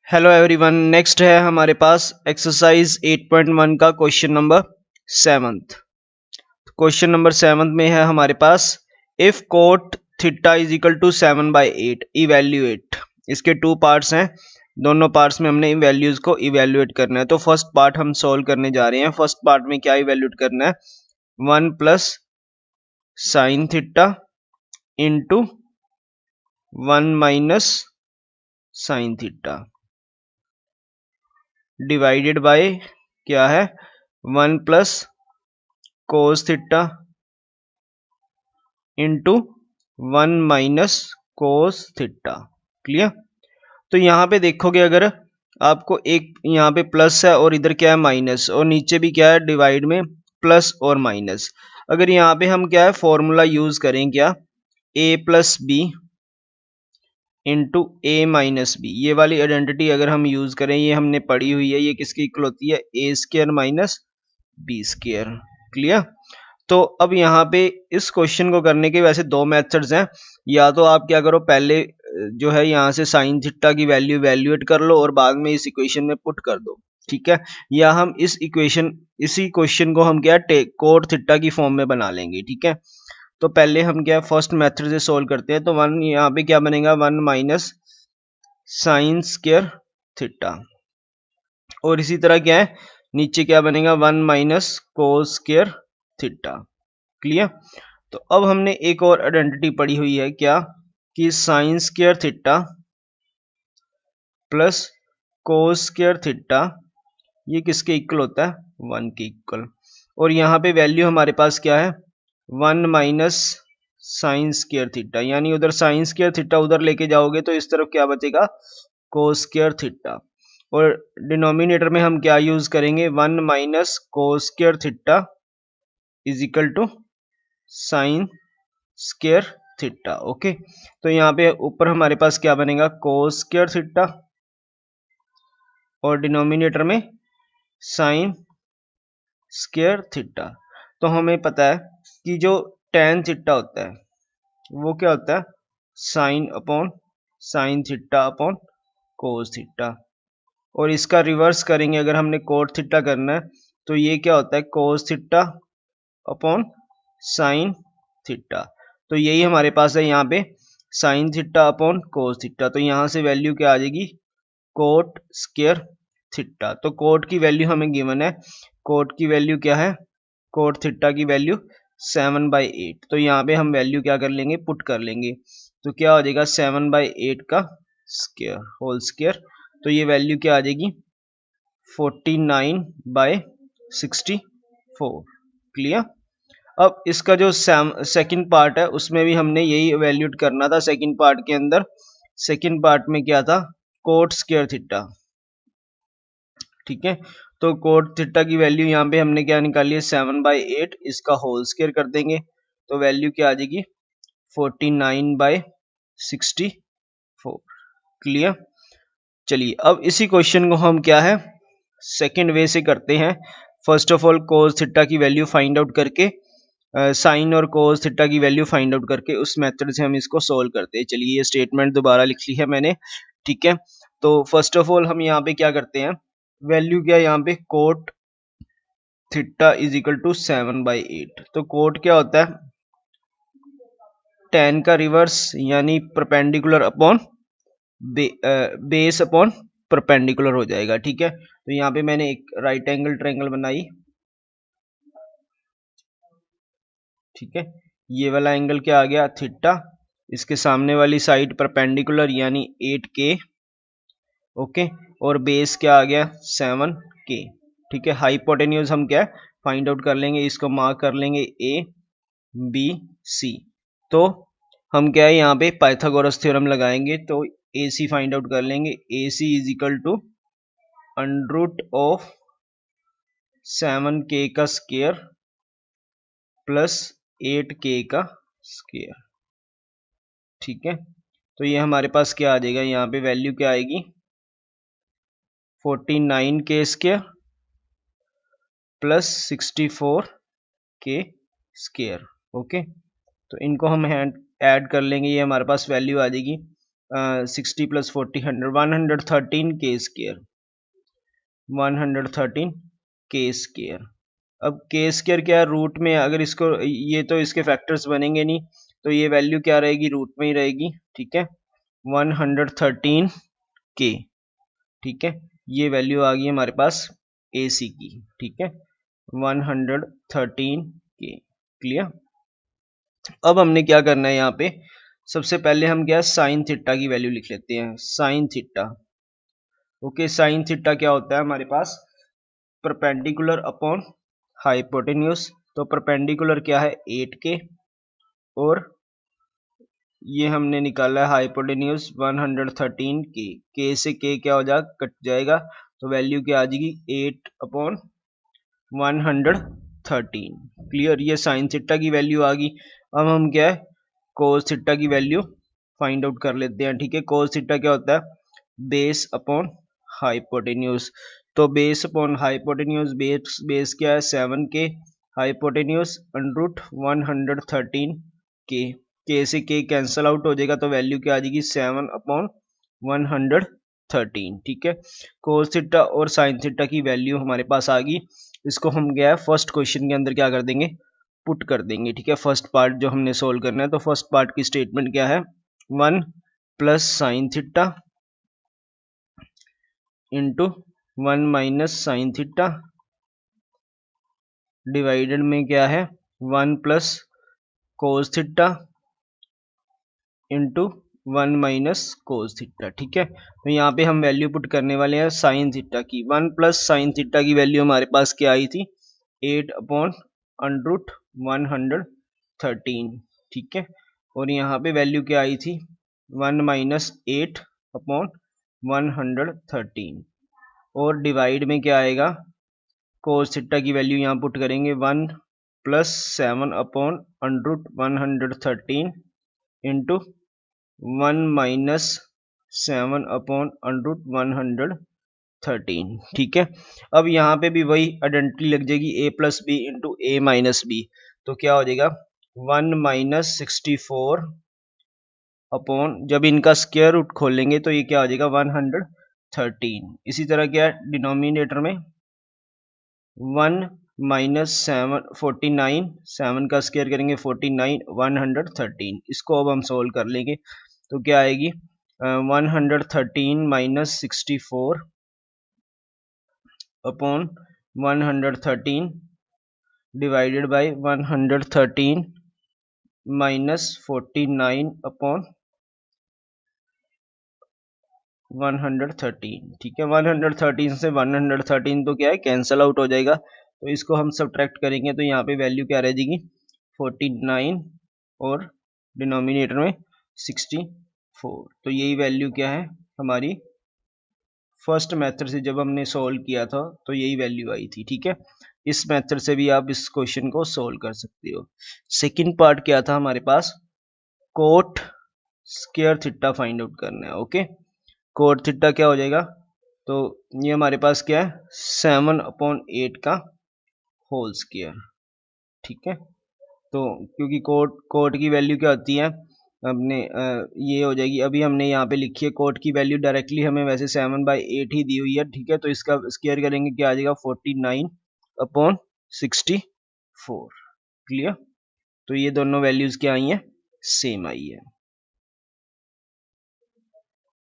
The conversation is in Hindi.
Hello everyone. नेक्स्ट है हमारे पास एक्सरसाइज 8.1 का क्वेश्चन नंबर 7। क्वेश्चन नंबर 7 में है हमारे पास if cot theta is equal to 7/8 evaluate. इसके टू पार्ट्स हैं, दोनों पार्ट्स में हमने वैल्यूज को इवेल्युएट करना है। तो फर्स्ट पार्ट हम सॉल्व करने जा रहे हैं। फर्स्ट पार्ट में क्या इवेल्युएट करना है, 1 plus sine theta into 1 minus sine theta divided by क्या है, 1 plus cos theta into 1 minus cos theta. Clear. तो यहाँ पे देखोगे, अगर आपको एक यहाँ पे प्लस है और इधर क्या है माइनस, और नीचे भी क्या है डिवाइड में प्लस और माइनस। अगर यहाँ पे हम क्या है फॉर्मूला यूज करें, क्या a plus B into A minus B, ये वाली आइडेंटिटी अगर हम यूज करें, ये हमने पढ़ी हुई है, ये किसकी इक्वल होती है, a square minus b square. Clear. तो अब यहाँ पे इस क्वेश्चन को करने के वैसे दो मेथड्स हैं। या तो आप क्या करो, पहले जो है यहाँ से साइन थीटा की वैल्यू वैल्यूएट कर लो और बाद में इस इक्वेशन में पुट कर दो, ठीक है। या हम इसी क्वेश्चन को हम क्या कोट थीटा की फॉर्म में बना लेंगे, ठीक है। तो पहले हम क्या फर्स्ट मेथड से सोल्व करते हैं। तो वन यहाँ पे क्या बनेगा, 1 माइनस साइन स्क्वायर थीटा, और इसी तरह क्या है नीचे क्या बनेगा, 1 minus cos square theta. Clear. तो अब हमने एक और आइडेंटिटी पढ़ी हुई है, क्या कि sign square theta plus cos square theta ये किसके इक्वल होता है, 1 के इक्वल। और यहाँ पे वैल्यू हमारे पास क्या है, 1 माइनस साइन स्क्वायर थीटा, यानी उधर साइन स्क्वायर थीटा उधर लेके जाओगे तो इस तरफ क्या बचेगा, कोस स्क्वायर थीटा। और डिनोमिनेटर में हम क्या यूज करेंगे, 1 minus cos square theta is equal to sine square theta. Okay. तो यहाँ पे ऊपर हमारे पास क्या बनेगा, कोस स्क्वायर थीटा, और डिनोमिनेटर में साइन स्क्वायर थीटा। तो हमें पता है कि जो टेन थीटा होता है वो क्या होता है, sine upon sine theta upon cos theta. और इसका रिवर्स करेंगे, अगर हमने कोट थीटा करना है तो ये क्या होता है, cos theta upon sine theta. तो यही हमारे पास है यहाँ पे sine theta upon cos theta. तो यहाँ से वैल्यू क्या आ जाएगी, कोट स्क्वायर थीटा। तो कोट की वैल्यू हमें गिवन है, कोट की वैल्यू क्या है, कोट थीटा की वैल्यू 7/8। तो यहाँ पे हम वैल्यू क्या कर लेंगे, पुट कर लेंगे। तो क्या हो जाएगा, 7/8 का स्क्वायर होल स्क्वायर। तो ये वैल्यू क्या आ जाएगी, 49/64। क्लियर। अब इसका जो सेकंड पार्ट है उसमें भी हमने यही वैल्यूट करना था। सेकंड पार्ट के अंदर, सेकंड पार्ट में क्या था, कोट स्क्वायर थीटा, ठीक है। तो कोट थीटा की वैल्यू यहाँ पे हमने क्या निकाली है, 7/8, इसका होल स्क्वायर कर देंगे तो वैल्यू क्या आ जाएगी, 49/64। क्लियर। चलिए अब इसी क्वेश्चन को हम क्या है सेकंड वे से करते हैं। First of all cos theta की वैल्यू फाइंड आउट करके, साइन और कोस थीटा की वैल्यू फाइंड आउट करके उस मेथड से हम इसको सोल्व करते हैं। चलिए ये स्टेटमेंट दोबारा लिख ली है मैंने, ठीक है। तो फर्स्ट ऑफ ऑल हम यहाँ पे क्या करते हैं, वैल्यू क्या है यहाँ पे, cot theta is equal to 7/8। तो कोट क्या होता है, टेन का रिवर्स, यानी perpendicular upon base upon perpendicular हो जाएगा, ठीक है। तो यहाँ पे मैंने एक राइट एंगल ट्रायंगल बनाई, ठीक है। ये वाला एंगल क्या आ गया, थीटा। इसके सामने वाली साइड परपेंडिकुलर यानी 8K। ओके। और बेस क्या आ गया, 7K, ठीक है। हाइपोटेन्यूज हम क्या फाइंड आउट कर लेंगे, इसको मार्क कर लेंगे ABC। तो हम क्या है यहाँ पे पाइथागोरस थ्योरम लगाएंगे, तो AC फाइंड आउट कर लेंगे। AC is equal to under of 7K का स्क्वायर प्लस 8K का स्क्वायर, ठीक है। तो ये हमारे पास क्या आ जाएगा, यहाँ पे वैल्यू क्या आएगी, 49K square plus 64K square. Okay. तो इनको हम ऐड कर लेंगे, ये हमारे पास वैल्यू आ जाएगी 60 प्लस 40 100 113 के स्क्वायर 113 के स्क्वायर। अब के स्क्वायर क्या है, रूट में अगर इसको ये तो इसके फैक्टर्स बनेंगे नहीं, तो ये वैल्यू क्या रहेगी, रूट में ही रहेगी। ठीक है 113 के, ठीक है ये वैल्यू आ गई हमारे पास ए सी की। ठीक है 113 के, क्लियर। अब हमने क्या करना है यहाँ पे, सबसे पहले हम क्या साइन थीटा की वैल्यू लिख लेते हैं, sine theta. Okay sine theta क्या होता है हमारे पास, परपेंडिकुलर अपॉन हाइपोटेन्यूज। तो परपेंडिकुलर क्या है 8k, और ये हमने निकाला है हाइपोटेन्यूज 113 के से के क्या हो जाएगा, कट जाएगा, तो वैल्यू क्या आ जाएगी 8 अपॉन 113। क्लियर, ये साइन थीटा की वैल्यू आ गई। अब हम क्या है कोस थीटा की वैल्यू फाइंड आउट कर लेते हैं। ठीक है कोस थीटा क्या होता है, बेस अपॉन हाइपोटेन्यूज। तो बेस अपॉन हाइपोटेन्यूज, बेस क्या है 7k, हाइपोटेन्यूज अंडरूट 113 के से के कैंसल आउट हो जाएगा, तो वैल्यू क्या आ जाएगी 7 अपॉन 113। ठीक है कोस थीटा और साइन थीटा की वैल्यू हमारे पास आ गई। इसको हम गया है फर्स्ट क्वेश्चन के अंदर क्या कर देंगे, पुट कर देंगे। ठीक है फर्स्ट पार्ट जो हमने सोल्व करना है, तो फर्स्ट पार्ट की स्टेटमेंट क्या है, 1 plus sine theta into 1 minus sine theta divided में क्या है 1 plus cos theta into 1 minus cos theta. ठीक है तो यहाँ पे हम वैल्यू पुट करने वाले हैं साइन थीटा की। 1 प्लस साइन थीटा की वैल्यू हमारे पास क्या आई थी, 8 अपॉन अंडरूट 113। ठीक है और यहाँ पे वैल्यू क्या आई थी 1 माइनस 8 अपॉन 113, और डिवाइड में क्या आएगा, कोस थीटा की वैल्यू यहाँ पुट करेंगे 1 plus 7 upon under root 113 into 1 minus 7 upon under root 113। ठीक है अब यहाँ पे भी वही आइडेंटिटी लग जाएगी, a plus B into A minus B. तो क्या हो जाएगा 1 माइनस 64 अपॉन, जब इनका स्क्वायर रूट खोलेंगे तो ये क्या हो जाएगा 113। इसी तरह क्या है डिनोमिनेटर में 1 माइनस 49, 7 का स्क्वायर करेंगे 49, 113। इसको अब हम सोल्व कर लेंगे, तो क्या आएगी 113 minus 64 upon 113 divided by 113 minus 49 upon 113। ठीक है 113 से 113 तो क्या है कैंसल आउट हो जाएगा, तो इसको हम सब्ट्रैक्ट करेंगे तो यहाँ पे वैल्यू क्या रह जाएगी 49 और डिनोमिनेटर में 64। तो यही वैल्यू क्या है हमारी फर्स्ट मेथड से जब हमने सॉल्व किया था तो यही वैल्यू आई थी। ठीक है इस मेथड से भी आप इस क्वेश्चन को सॉल्व कर सकते हो। सेकंड पार्ट क्या था हमारे पास, cot square theta find out करना है। ओके कोट थीटा क्या हो जाएगा, तो ये हमारे पास क्या है 7/8 का होल स्क्वायर। ठीक है तो क्योंकि कोट की वैल्यू क्या होती है अपने ये हो जाएगी, अभी हमने यहाँ पे लिखी है कोट की वैल्यू डायरेक्टली हमें वैसे 7/8 ही दी हुई है। ठीक है तो इसका स्क्वायर करेंगे क्या आ जाएगा 49/64। क्लियर, तो ये दोनों वैल्यूज क्या आई हैं, सेम आई है।